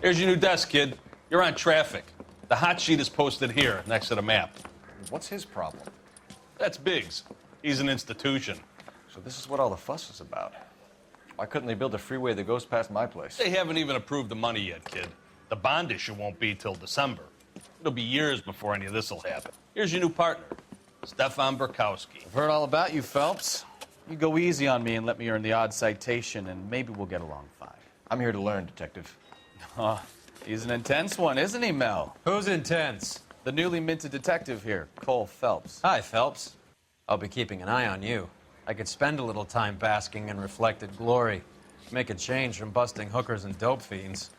Here's your new desk, kid. You're on traffic. The hot sheet is posted here, next to the map. What's his problem? That's Biggs. He's an institution. So this is what all the fuss is about. Why couldn't they build a freeway that goes past my place? They haven't even approved the money yet, kid. The bond issue won't be till December. It'll be years before any of this will happen. Here's your new partner, Stefan Burkowski. I've heard all about you, Phelps. You go easy on me and let me earn the odd citation, and maybe we'll get along fine. I'm here to learn, Detective. Oh, he's an intense one, isn't he, Mel? Who's intense? The newly minted detective here, Cole Phelps. Hi, Phelps. I'll be keeping an eye on you. I could spend a little time basking in reflected glory. Make a change from busting hookers and dope fiends.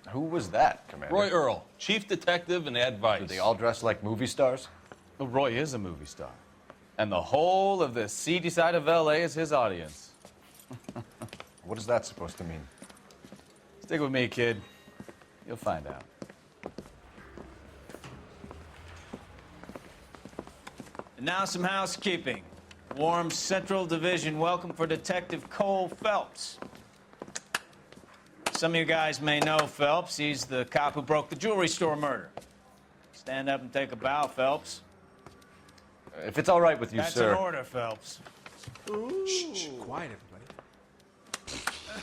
Who was that, Commander? Roy Earl, chief detective and advice. Do they all dress like movie stars? Well, Roy is a movie star. And the whole of the seedy side of L.A. is his audience. What is that supposed to mean? Stick with me, kid. You'll find out. And now some housekeeping. Warm Central Division welcome for Detective Cole Phelps. Some of you guys may know Phelps. He's the cop who broke the jewelry store murder. Stand up and take a bow, Phelps. If it's all right with you, That's sir. an order, Phelps. Shh, quiet,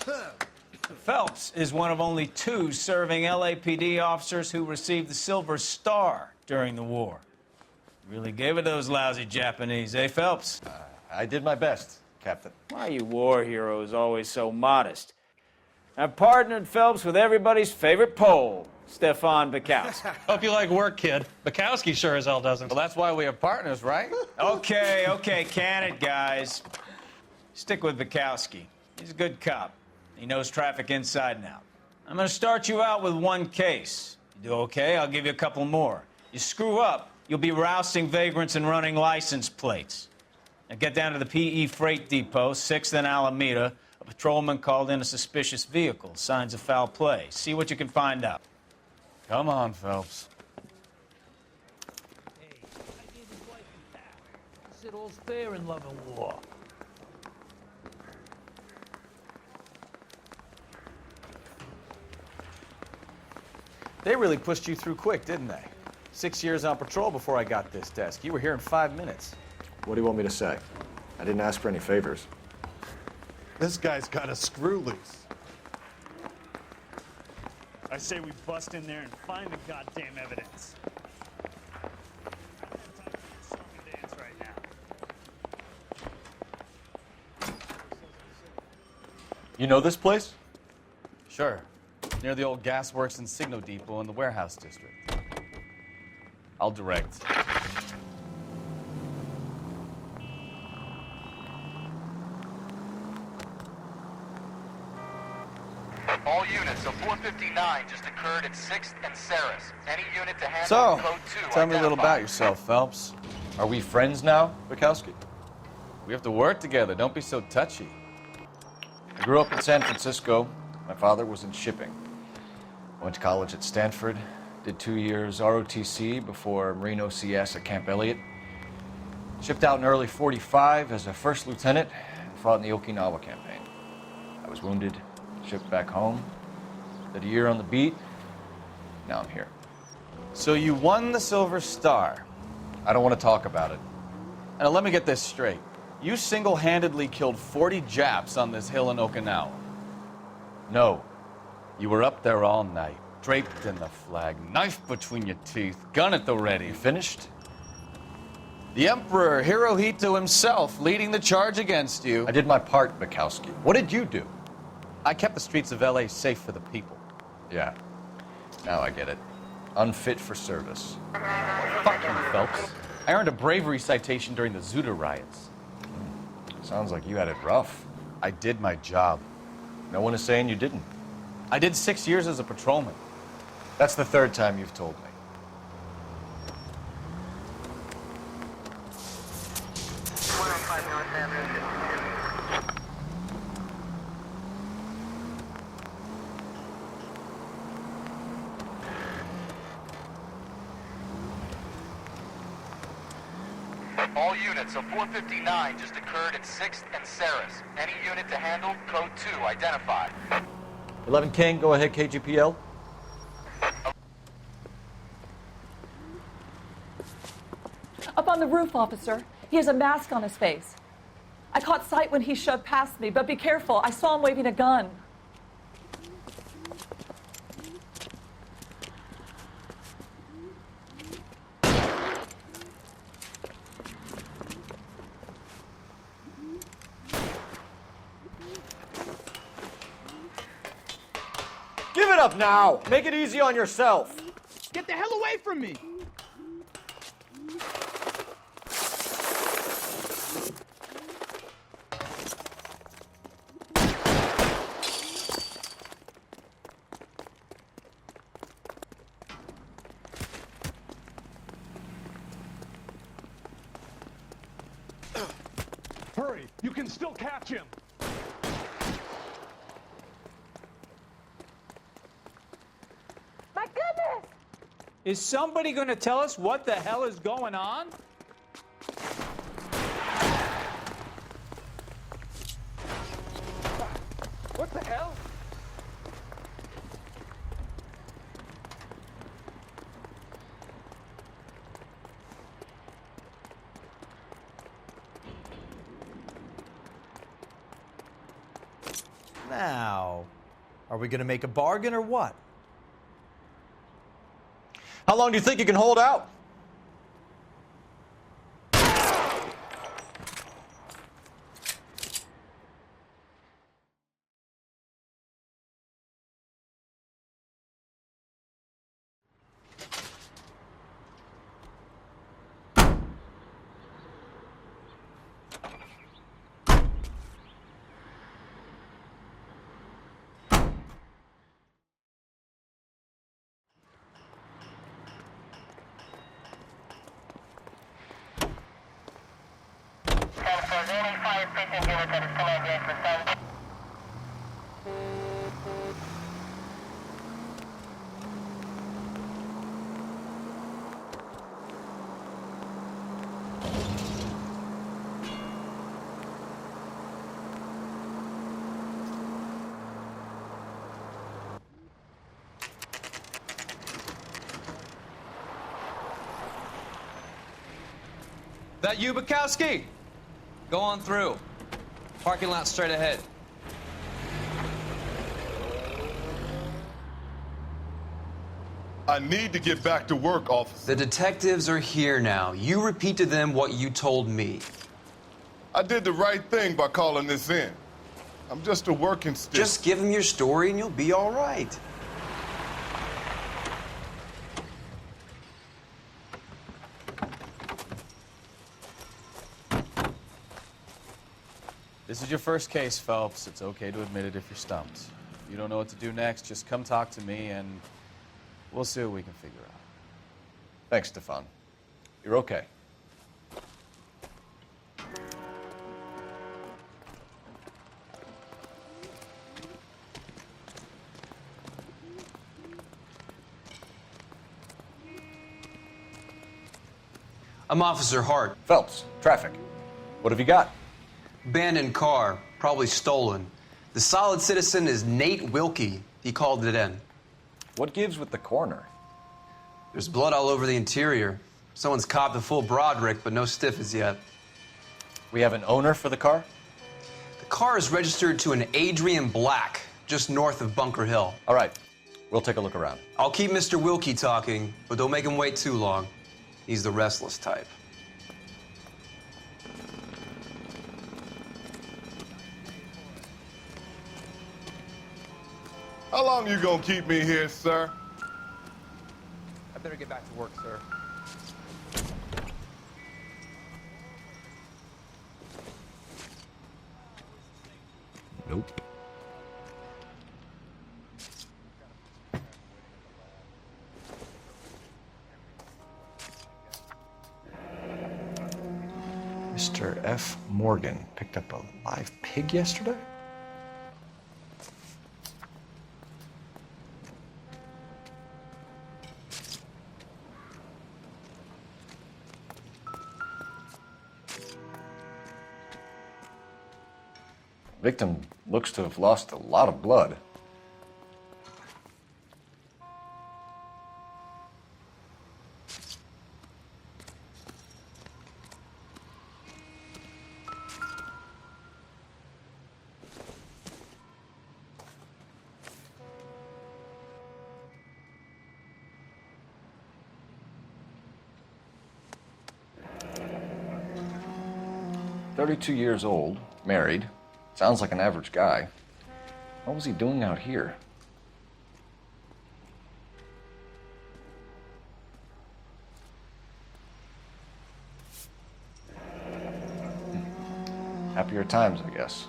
everybody. Phelps is one of only 2 serving LAPD officers who received the Silver Star during the war. Really gave it to those lousy Japanese, eh, Phelps? I did my best, Captain. Why are you war heroes always so modest? I've partnered Phelps with everybody's favorite Pole, Stefan Burkowski. Hope you like work, kid. Bukowski sure as hell doesn't. Well, that's why we have partners, right? Okay, can it, guys? Stick with Burkowski. He's a good cop. He knows traffic inside and out. I'm going to start you out with 1 case. You do okay, I'll give you a couple more. You screw up, you'll be rousting vagrants and running license plates. Now get down to the PE Freight Depot, 6th and Alameda. A patrolman called in a suspicious vehicle. Signs of foul play. See what you can find out. Come on, Phelps. Hey, I gave his wife a tap. He said all's fair in love and war. They really pushed you through quick, didn't they? 6 years on patrol before I got this desk. You were here in 5 minutes. What do you want me to say? I didn't ask for any favors. This guy's got a screw loose. I say we bust in there and find the goddamn evidence. I don't have time for this song and dance right now. You know this place? Sure. Near the old gasworks and Signo Depot in the warehouse district. I'll direct. All units, so 459 just occurred at 6th and Saris. Any unit to handle So, code 2 tell me a little identified. about yourself, Phelps. Are we friends now, Bukowski? We have to work together. Don't be so touchy. I grew up in San Francisco. My father was in shipping. I went to college at Stanford, did 2 years ROTC before Marine OCS at Camp Elliott. Shipped out in early '45 as a first lieutenant and fought in the Okinawa campaign. I was wounded, shipped back home, did a year on the beat. Now I'm here. So you won the Silver Star. I don't want to talk about it. Now let me get this straight. You single-handedly killed 40 Japs on this hill in Okinawa. No. You were up there all night, draped in the flag, knife between your teeth, gun at the ready. You finished? The Emperor Hirohito himself leading the charge against you. I did my part, Bukowski. What did you do? I kept the streets of L.A. safe for the people. Yeah. Now I get it. Unfit for service. Fuck you, Phelps. I earned a bravery citation during the Zuda riots. Sounds like you had it rough. I did my job. No one is saying you didn't. I did 6 years as a patrolman. That's the 3rd time you've told me. All units, so 459 just occurred at 6th and Saris. Any unit to handle code 2 identified. 11 King, go ahead, KGPL. Up on the roof, officer. He has a mask on his face. I caught sight when he shoved past me, but be careful. I saw him waving a gun. Give it up now! Make it easy on yourself! Get the hell away from me! Hurry! You can still catch him! My goodness! Is somebody going to tell us what the hell is going on? What the hell? Now, are we gonna make a bargain or what? How long do you think you can hold out? That you, Bukowski? Go on through. Parking lot straight ahead. I need to get back to work, officer. The detectives are here now. You repeat to them what you told me. I did the right thing by calling this in. I'm just a working stick. Just give them your story and you'll be all right. This is your first case, Phelps. It's okay to admit it if you're stumped. If you don't know what to do next, just come talk to me and we'll see what we can figure out. Thanks, Stefan. You're okay. I'm Officer Hart. Phelps, traffic. What have you got? Abandoned car, probably stolen. The solid citizen is Nate Wilkie. He called it in. What gives with the coroner? There's blood all over the interior. Someone's copped a full Broderick, but no stiff as yet. We have an owner for the car? The car is registered to an Adrian Black, just north of Bunker Hill. All right, we'll take a look around. I'll keep Mr. Wilkie talking, but don't make him wait too long. He's the restless type. How long you gonna keep me here, sir? I better get back to work, sir. Nope. Mr. F. Morgan picked up a live pig yesterday? Victim looks to have lost a lot of blood. 32 years old, married. Sounds like an average guy. What was he doing out here? Happier times, I guess.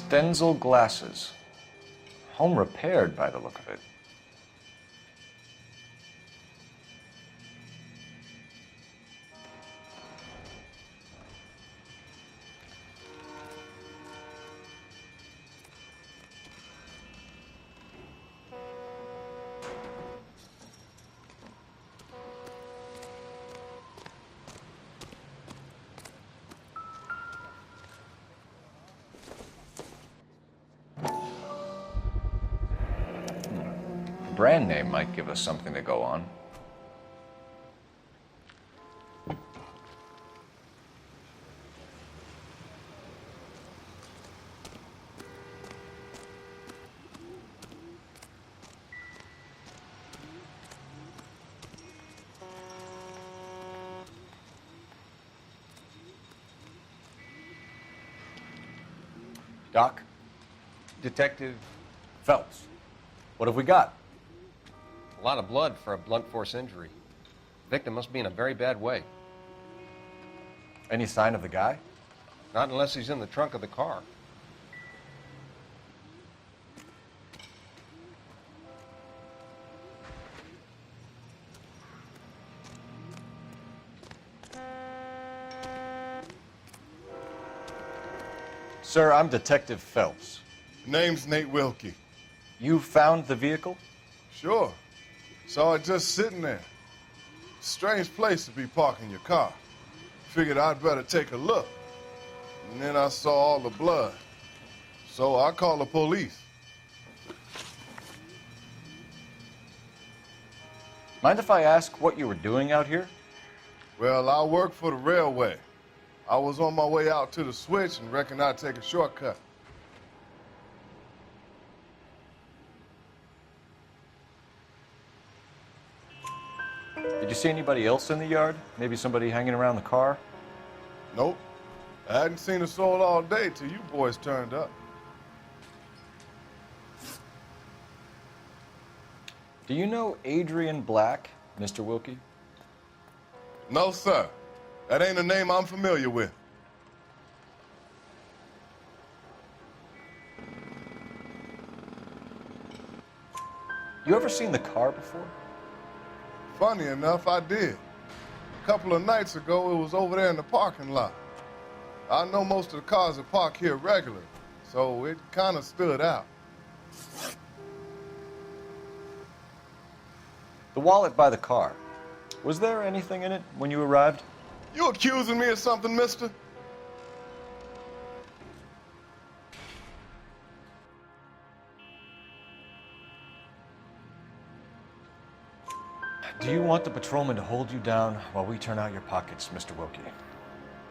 Stenzel glasses. Home repaired by the look of it. Brand name might give us something to go on. Doc? Detective Phelps. What have we got? A lot of blood for a blunt force injury. Victim must be in a very bad way. Any sign of the guy? Not unless he's in the trunk of the car. Sir, I'm Detective Phelps. Name's Nate Wilkie. You found the vehicle? Sure. Saw it just sitting there. Strange place to be parking your car. Figured I'd better take a look. And then I saw all the blood. So I called the police. Mind if I ask what you were doing out here? Well, I work for the railway. I was on my way out to the switch and reckoned I'd take a shortcut. Did you see anybody else in the yard? Maybe somebody hanging around the car? Nope. I hadn't seen a soul all day till you boys turned up. Do you know Adrian Black, Mr. Wilkie? No, sir. That ain't a name I'm familiar with. You ever seen the car before? Funny enough, I did. A couple of nights ago, it was over there in the parking lot. I know most of the cars are parked here regularly, so it kind of stood out. The wallet by the car. Was there anything in it when you arrived? You accusing me of something, mister? Do you want the patrolman to hold you down while we turn out your pockets, Mr. Wilkie?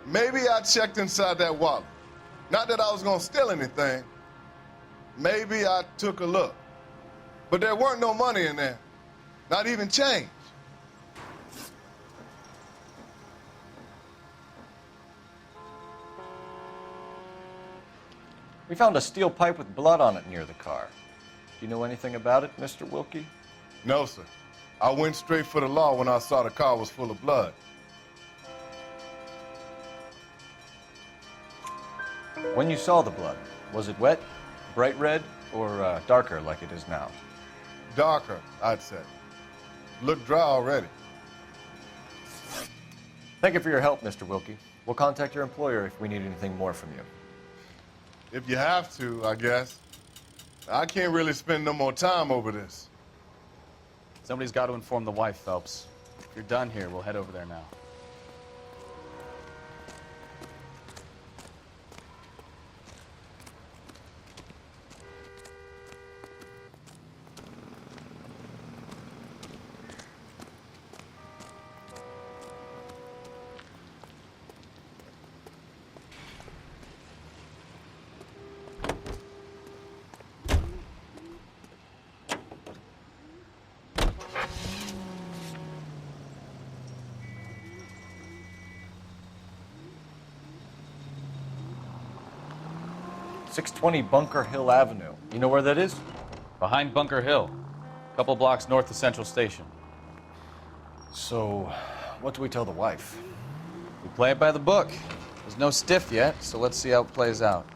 Maybe I checked inside that wallet. Not that I was gonna steal anything. Maybe I took a look. But there weren't no money in there. Not even change. We found a steel pipe with blood on it near the car. Do you know anything about it, Mr. Wilkie? No, sir. I went straight for the law when I saw the car was full of blood. When you saw the blood, was it wet, bright red, or darker like it is now? Darker, I'd say. Looked dry already. Thank you for your help, Mr. Wilkie. We'll contact your employer if we need anything more from you. If you have to, I guess. I can't really spend no more time over this. Somebody's got to inform the wife, Phelps. If you're done here, we'll head over there now. 620 Bunker Hill Avenue. You know where that is? Behind Bunker Hill, a couple blocks north of Central Station. So, what do we tell the wife? We play it by the book. There's no stiff yet, so let's see how it plays out.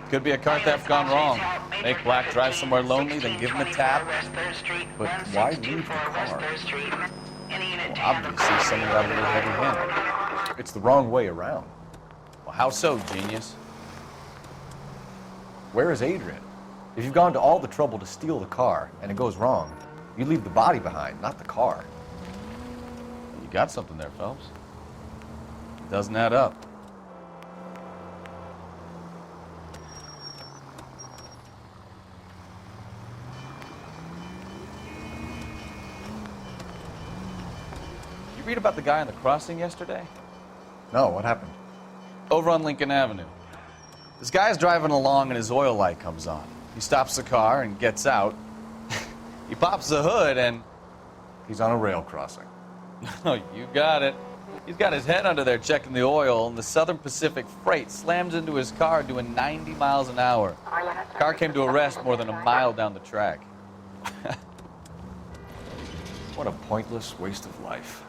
Could be a car theft gone wrong. Make Black drive somewhere lonely, then give him a tap. But why leave the car? Well, obviously, someone got a little heavy-handed. It's the wrong way around. Well, how so, genius? Where is Adrian? If you've gone to all the trouble to steal the car and it goes wrong, you leave the body behind, not the car. You got something there, Phelps. It doesn't add up. You read about the guy on the crossing yesterday? No, what happened? Over on Lincoln Avenue. This guy's driving along and his oil light comes on. He stops the car and gets out. He pops the hood and... He's on a rail crossing. Oh, you got it. He's got his head under there checking the oil, and the Southern Pacific Freight slams into his car doing 90 miles an hour. The car came to a rest more than a mile down the track. What a pointless waste of life.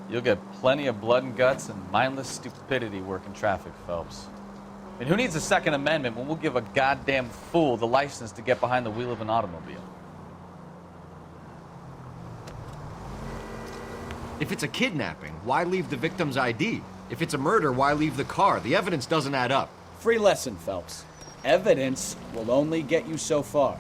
You'll get plenty of blood and guts and mindless stupidity working traffic, Phelps. I mean, who needs a Second Amendment when we'll give a goddamn fool the license to get behind the wheel of an automobile? If it's a kidnapping, why leave the victim's ID? If it's a murder, why leave the car? The evidence doesn't add up. Free lesson, Phelps. Evidence will only get you so far.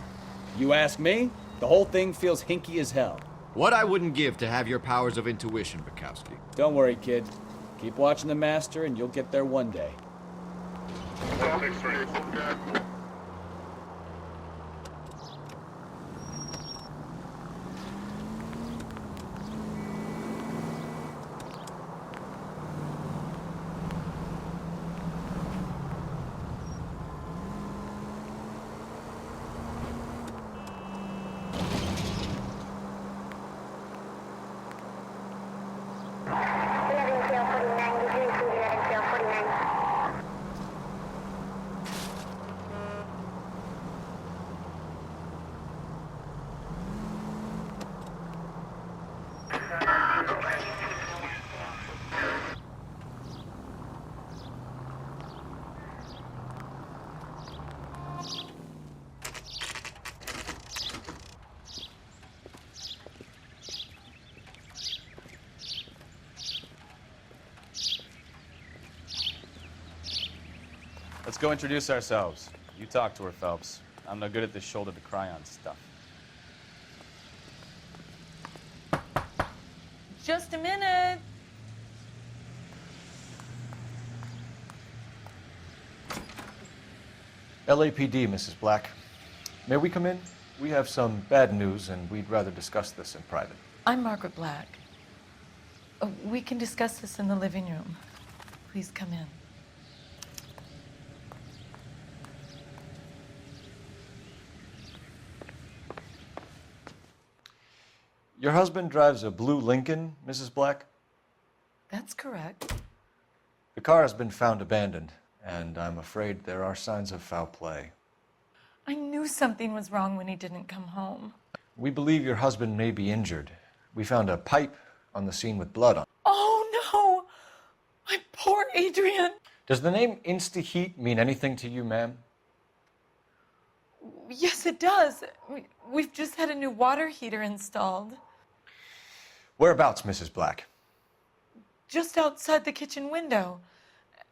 You ask me, the whole thing feels hinky as hell. What I wouldn't give to have your powers of intuition, Bukowski. Don't worry, kid. Keep watching the master and you'll get there one day. Let's go introduce ourselves. You talk to her, Phelps. I'm no good at this shoulder to cry on stuff. Just a minute. LAPD, Mrs. Black. May we come in? We have some bad news, and we'd rather discuss this in private. I'm Margaret Black. We can discuss this in the living room. Please come in. Your husband drives a blue Lincoln, Mrs. Black? That's correct. The car has been found abandoned, and I'm afraid there are signs of foul play. I knew something was wrong when he didn't come home. We believe your husband may be injured. We found a pipe on the scene with blood on it. Oh, no! My poor Adrian! Does the name Insta-Heat mean anything to you, ma'am? Yes, it does. We've just had a new water heater installed. Whereabouts, Mrs. Black? Just outside the kitchen window,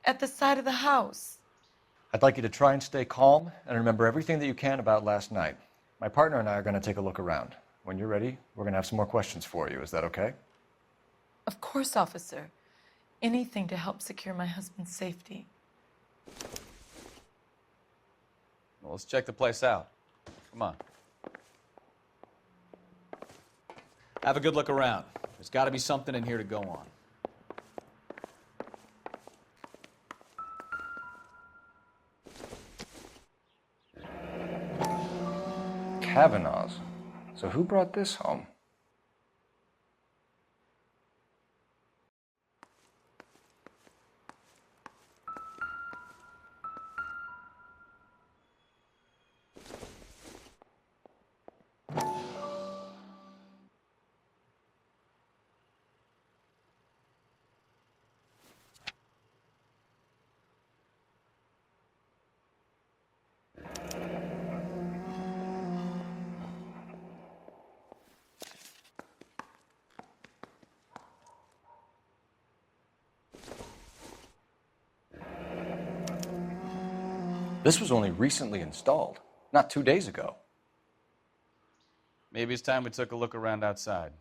at the side of the house. I'd like you to try and stay calm and remember everything that you can about last night. My partner and I are going to take a look around. When you're ready, we're going to have some more questions for you. Is that okay? Of course, officer. Anything to help secure my husband's safety. Well, let's check the place out. Come on. Have a good look around. There's got to be something in here to go on. Kavanaugh's. So who brought this home? This was only recently installed, not 2 days ago. Maybe it's time we took a look around outside.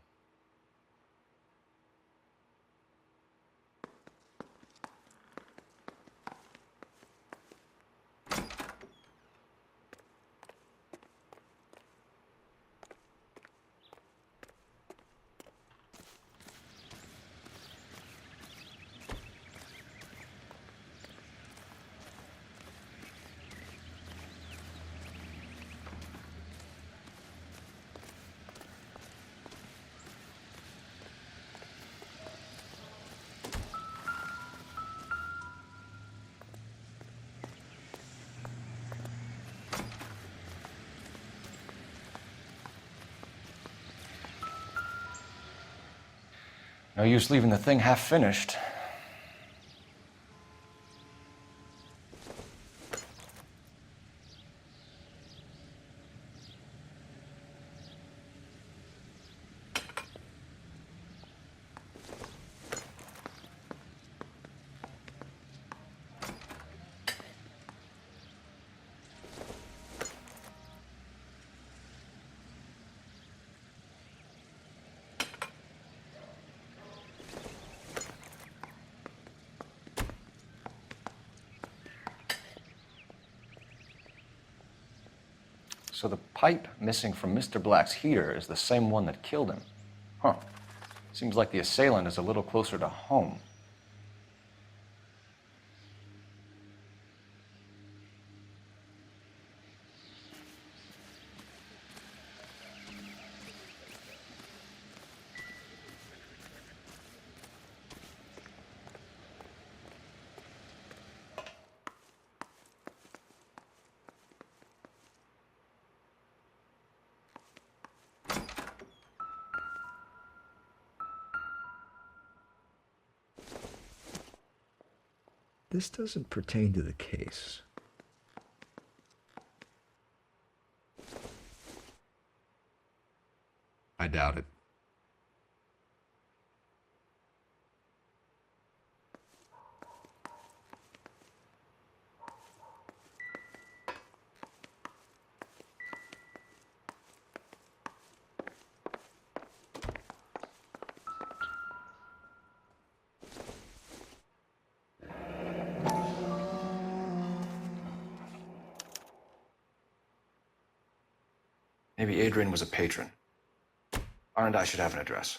No use leaving the thing half finished. So the pipe missing from Mr. Black's heater is the same one that killed him. Huh. Seems like the assailant is a little closer to home. This doesn't pertain to the case. I doubt it. Maybe Adrian was a patron. R&I should have an address.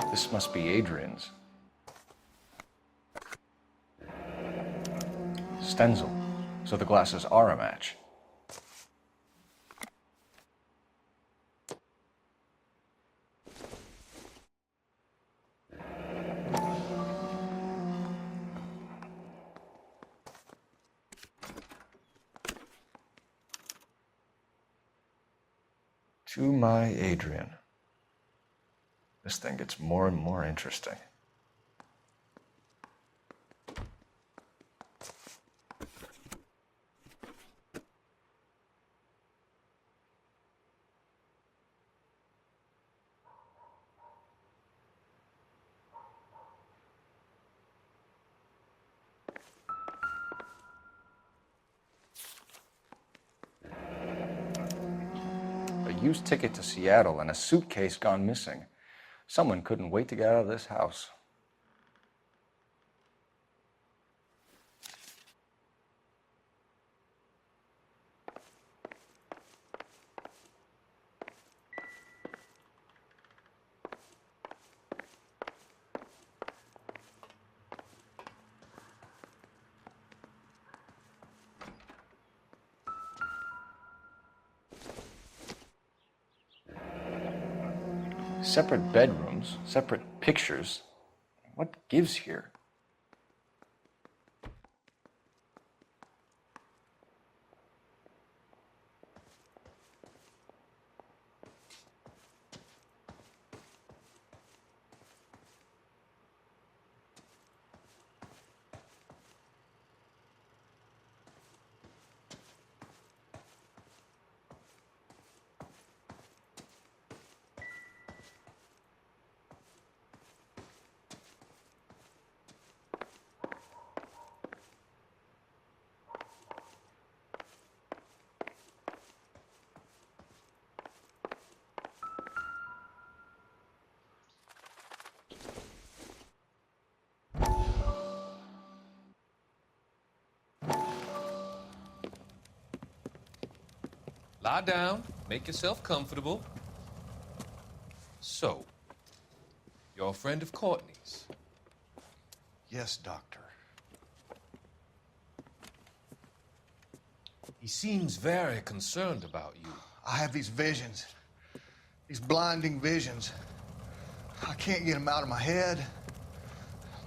This must be Adrian's. Stenzel. So the glasses are a match. To my Adrian. This thing gets more and more interesting. A used ticket to Seattle and a suitcase gone missing. Someone couldn't wait to get out of this house. Separate bedrooms, separate pictures. What gives here? Lie down, make yourself comfortable. So, you're a friend of Courtney's? Yes, Doctor. He seems very concerned about you. I have these visions, these blinding visions. I can't get them out of my head.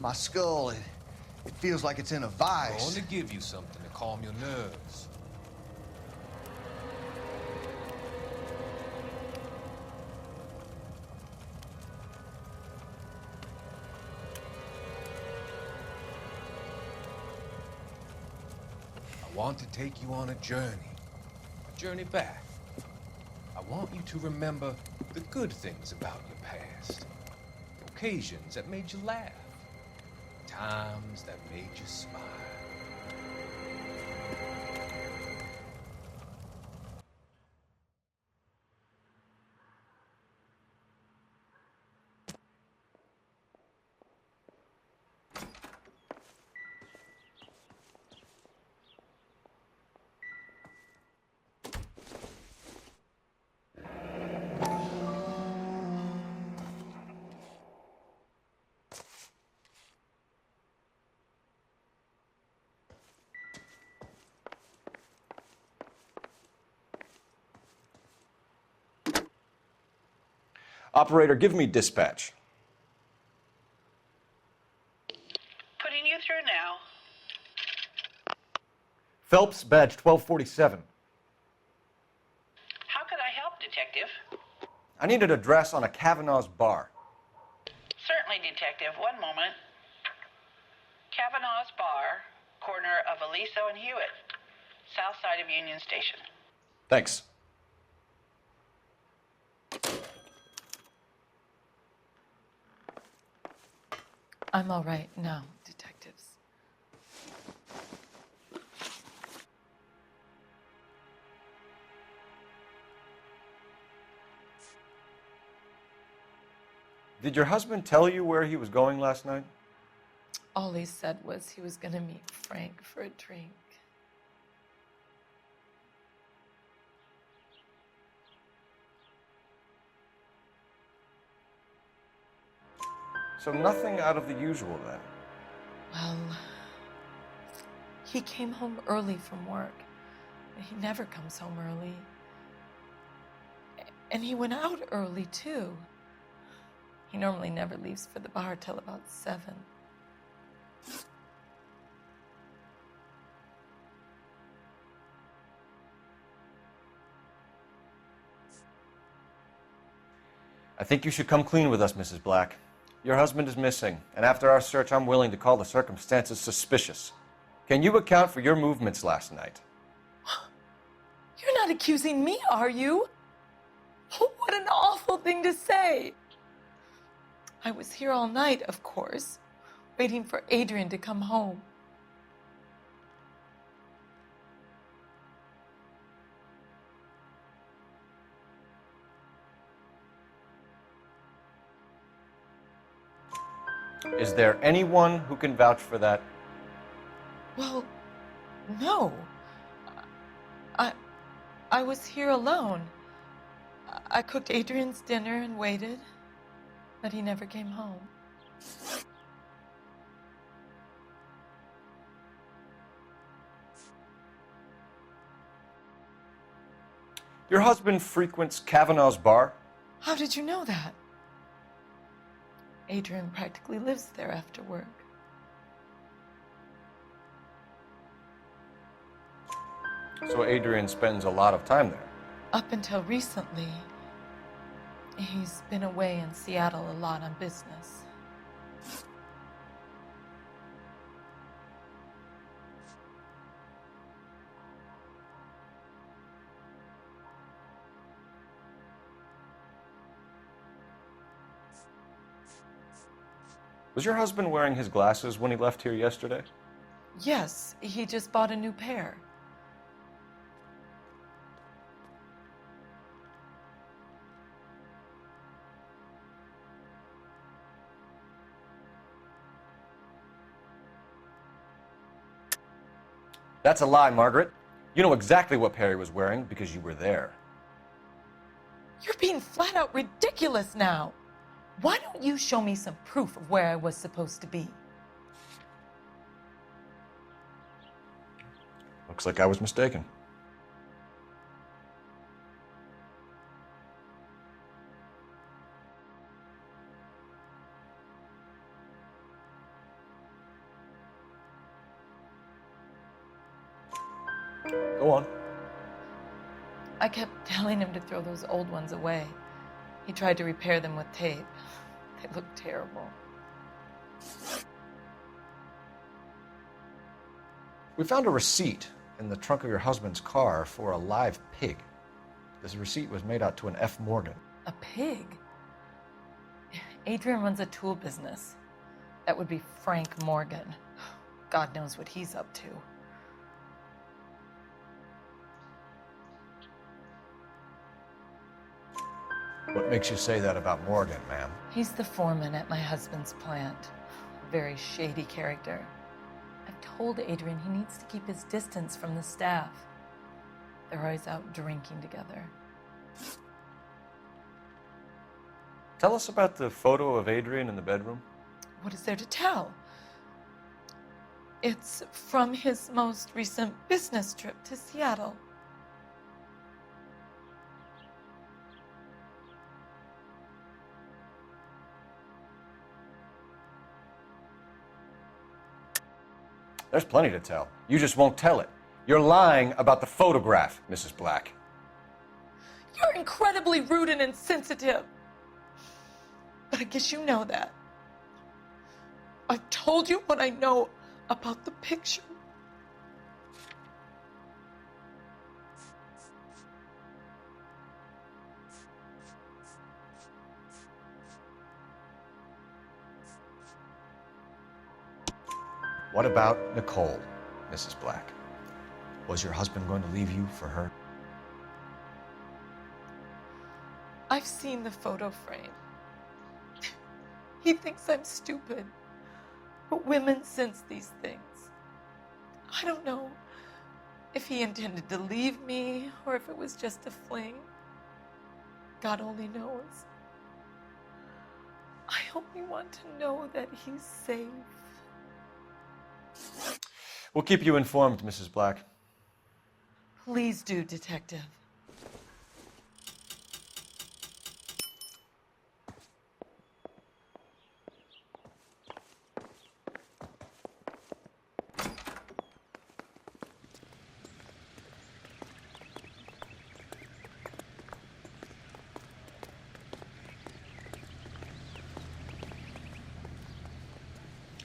My skull, it feels like it's in a I'm vice. going to give you something to calm your nerves. I want to take you on a journey back. I want you to remember the good things about your past, occasions that made you laugh, times that made you smile. Operator, give me dispatch. Putting you through now. Phelps, badge 1247. How could I help, Detective? I need an address on a Kavanaugh's bar. Certainly, Detective. One moment. Kavanaugh's Bar, corner of Aliso and Hewitt, south side of Union Station. Thanks. I'm all right now, detectives. Did your husband tell you where he was going last night? All he said was he was going to meet Frank for a drink. So nothing out of the usual then. Well, he came home early from work. He never comes home early. And he went out early, too. He normally never leaves for the bar till about 7. I think you should come clean with us, Mrs. Black. Your husband is missing, and after our search, I'm willing to call the circumstances suspicious. Can you account for your movements last night? You're not accusing me, are you? What an awful thing to say. I was here all night, of course, waiting for Adrian to come home. Is there anyone who can vouch for that? Well, no. I was here alone. I cooked Adrian's dinner and waited, but he never came home. Your husband frequents Kavanaugh's bar? How did you know that? Adrian practically lives there after work. So Adrian spends a lot of time there. Up until recently, he's been away in Seattle a lot on business. Was your husband wearing his glasses when he left here yesterday? Yes, he just bought a new pair. That's a lie, Margaret. You know exactly what pair he was wearing because you were there. You're being flat out ridiculous now. Why don't you show me some proof of where I was supposed to be? Looks like I was mistaken. Go on. I kept telling him to throw those old ones away. He tried to repair them with tape. They looked terrible. We found a receipt in the trunk of your husband's car for a live pig. This receipt was made out to an F. Morgan. A pig? Adrian runs a tool business. That would be Frank Morgan. God knows what he's up to. What makes you say that about Morgan, ma'am? He's the foreman at my husband's plant. A very shady character. I've told Adrian he needs to keep his distance from the staff. They're always out drinking together. Tell us about the photo of Adrian in the bedroom. What is there to tell? It's from his most recent business trip to Seattle. There's plenty to tell. You just won't tell it. You're lying about the photograph, Mrs. Black. You're incredibly rude and insensitive. But I guess you know that. I've told you what I know about the picture. What about Nicole, Mrs. Black? Was your husband going to leave you for her? I've seen the photo frame. He thinks I'm stupid. But women sense these things. I don't know if he intended to leave me or if it was just a fling. God only knows. I only want to know that he's safe. We'll keep you informed, Mrs. Black. Please do, Detective.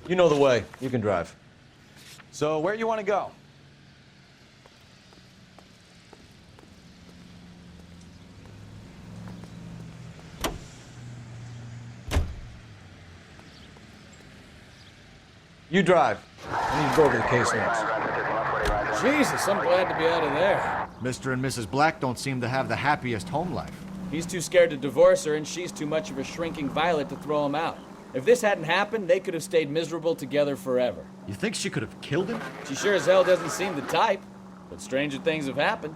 You know the way. You can drive. So, where you want to go? You drive. I need to go over the case next. Jesus, I'm glad to be out of there. Mr. and Mrs. Black don't seem to have the happiest home life. He's too scared to divorce her, and she's too much of a shrinking violet to throw him out. If this hadn't happened, they could have stayed miserable together forever. You think she could have killed him? She sure as hell doesn't seem the type, but stranger things have happened.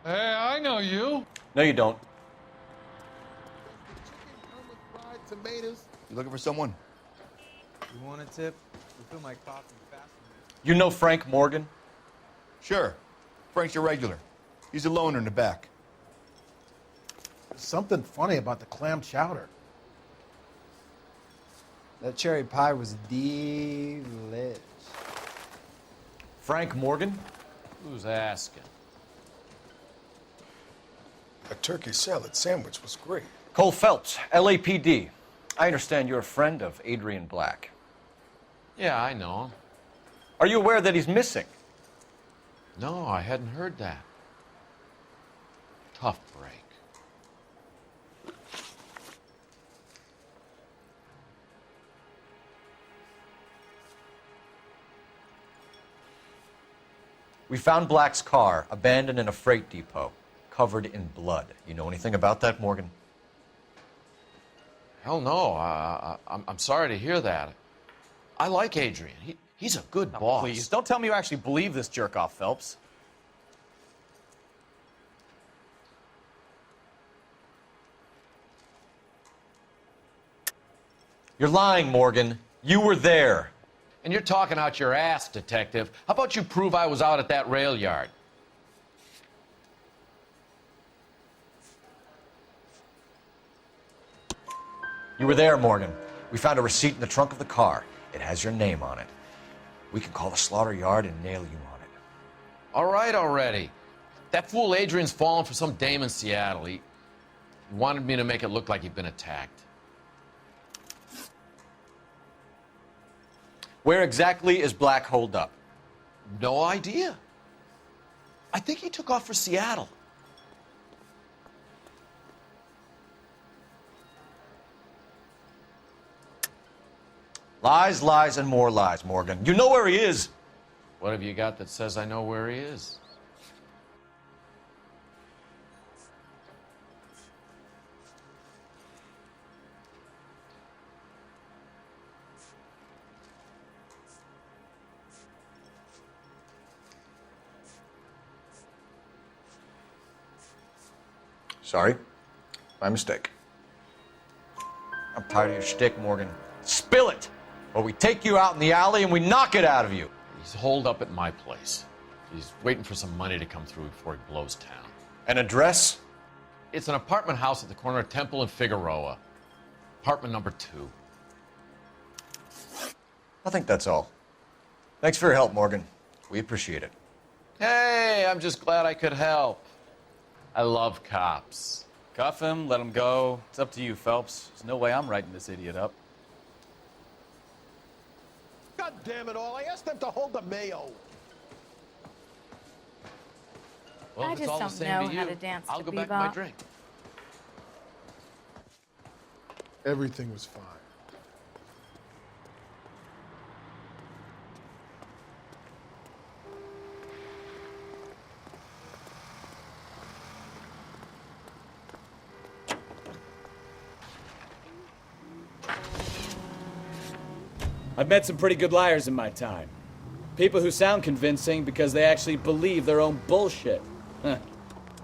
Hey, I know you. No, you don't. Tomatoes. You looking for someone? You want a tip? Refill my coffee fast. You know Frank Morgan? Sure. Frank's your regular. He's a loner in the back. There's something funny about the clam chowder. That cherry pie was delish. Frank Morgan? Who's asking? A turkey salad sandwich was great. Cole Phelps, LAPD. I understand you're a friend of Adrian Black. Yeah, I know him. Are you aware that he's missing? No, I hadn't heard that. Tough break. We found Black's car abandoned in a freight depot, covered in blood. You know anything about that, Morgan? Hell no. I'm sorry to hear that. I like Adrian. He's a good boss. Please, don't tell me you actually believe this jerk-off, Phelps. You're lying, Morgan. You were there. And you're talking out your ass, detective. How about you prove I was out at that rail yard? You were there, Morgan. We found a receipt in the trunk of the car. It has your name on it. We can call the slaughter yard and nail you on it. All right already. That fool Adrian's fallen for some dame in Seattle. He wanted me to make it look like he'd been attacked. Where exactly is Black holed up? No idea. I think he took off for Seattle. Lies, lies, and more lies, Morgan. You know where he is. What have you got that says I know where he is? Sorry. My mistake. I'm tired of your shtick, Morgan. Spill it! Or we take you out in the alley and we knock it out of you. He's holed up at my place. He's waiting for some money to come through before he blows town. An address? It's an apartment house at the corner of Temple and Figueroa. Apartment number 2. I think that's all. Thanks for your help, Morgan. We appreciate it. Hey, I'm just glad I could help. I love cops. Cuff him, let him go. It's up to you, Phelps. There's no way I'm writing this idiot up. God damn it all, I asked them to hold the mayo. Well, I if it's just all the don't same know to how you, to dance I'll to go back to my bebop. drink. Everything was fine. I've met some pretty good liars in my time. People who sound convincing because they actually believe their own bullshit. Huh.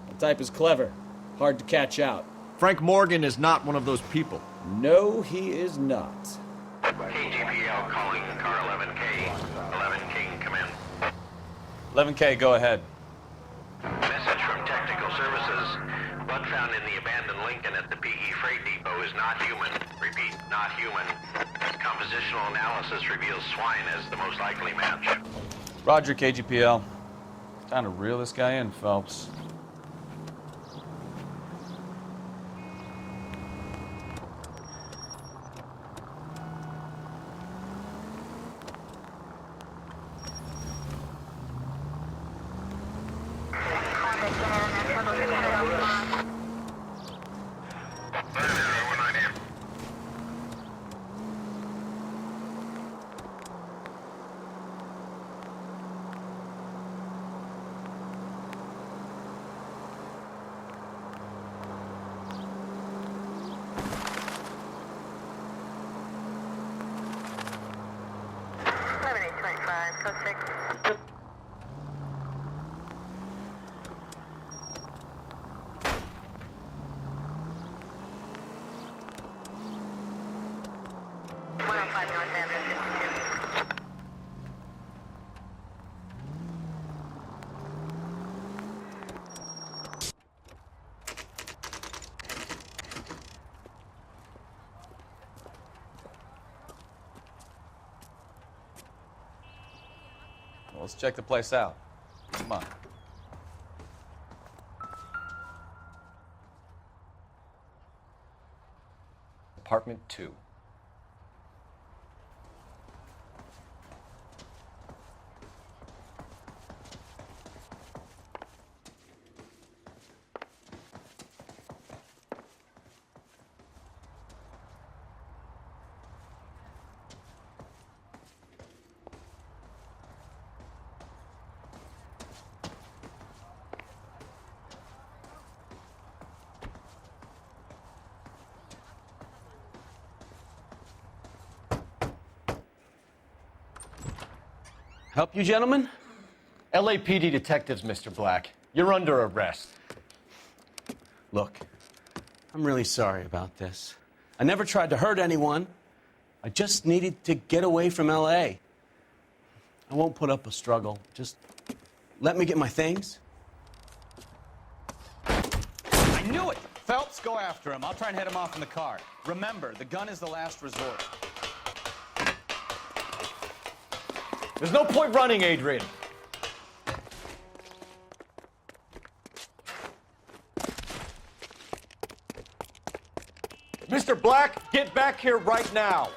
The type is clever, hard to catch out. Frank Morgan is not one of those people. No, he is not. KGPL calling car 11K. 11K, come in. 11K, go ahead. Message from Technical Services. Blood found in the abandoned Lincoln at the PE Freight Depot is not human. Repeat, not human. Compositional analysis reveals swine as the most likely match. Roger, KGPL. Time to reel this guy in, Phelps. Well, let's check the place out. Come on. Apartment 2. Help you, gentlemen? LAPD detectives, Mr. Black. You're under arrest. Look, I'm really sorry about this. I never tried to hurt anyone. I just needed to get away from LA. I won't put up a struggle. Just let me get my things. I knew it! Phelps, go after him. I'll try and head him off in the car. Remember, the gun is the last resort. There's no point running, Adrian. Mr. Black, get back here right now.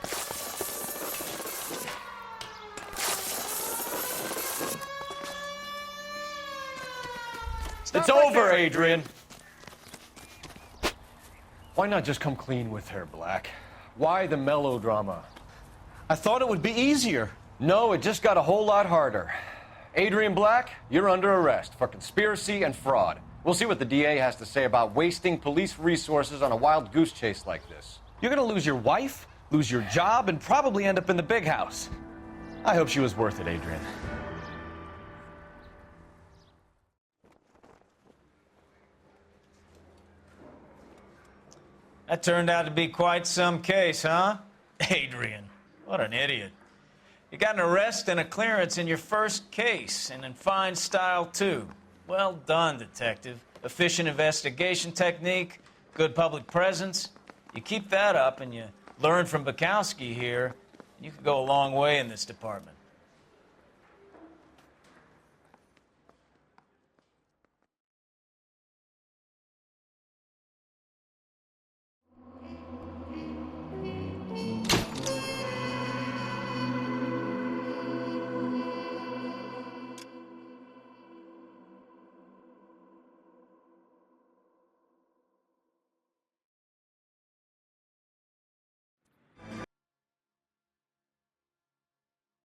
It's over, Adrian. Why not just come clean with her, Black? Why the melodrama? I thought it would be easier. No, it just got a whole lot harder. Adrian Black, you're under arrest for conspiracy and fraud. We'll see what the DA has to say about wasting police resources on a wild goose chase like this. You're gonna lose your wife, lose your job, and probably end up in the big house. I hope she was worth it, Adrian. That turned out to be quite some case, huh? Adrian, what an idiot. You got an arrest and a clearance in your first case, and in fine style, too. Well done, detective. Efficient investigation technique, good public presence. You keep that up and you learn from Bukowski here, you could go a long way in this department.